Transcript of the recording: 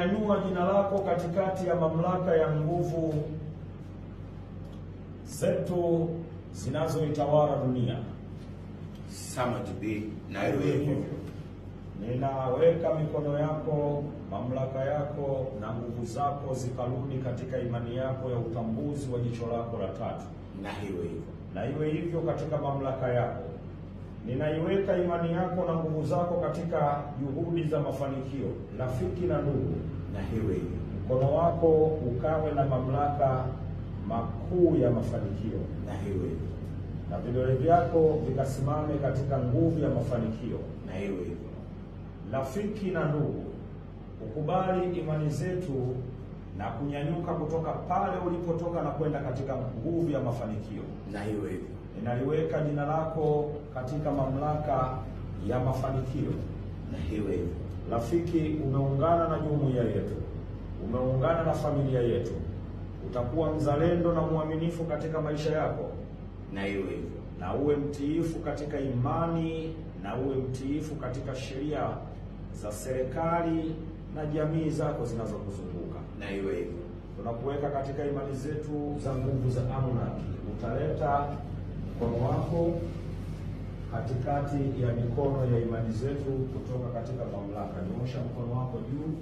Inua jina lako katikati ya mamlaka ya nguvu zetu zinazoitawala dunia. Na hivyo ninaweka mikono yako, mamlaka yako na nguvu zako zikarudi katika imani yako ya utambuzi wa jicho lako la tatu. Na iwe hivyo katika mamlaka yako. Ninaiweka imani yako na nguvu zako katika juhudi za mafanikio, rafiki na ndugu. Na hivyo Mkono wako ukawe na mamlaka makuu ya mafanikio. Na hivyo Na vidole vyako vikasimame katika nguvu ya mafanikio. Na hivyo Rafiki na ndugu, ukubali imani zetu na kunyanyuka kutoka pale ulipotoka na kwenda katika nguvu ya mafanikio. Na hivyo Ninaliweka jina lako katika mamlaka ya mafanikio. Na hivyo Rafiki, umeungana na jumuiya yetu, umeungana na familia yetu. Utakuwa mzalendo na mwaminifu katika maisha yako. Na hivyo Na uwe mtiifu katika imani, na uwe mtiifu katika sheria za serikali na jamii zako zinazokuzunguka. Na hivyo Tunakuweka katika imani zetu za nguvu za Anunnaki. Utaleta mkono wako katikati ya mikono ya imani zetu kutoka katika mamlaka. Nyosha mkono wako juu.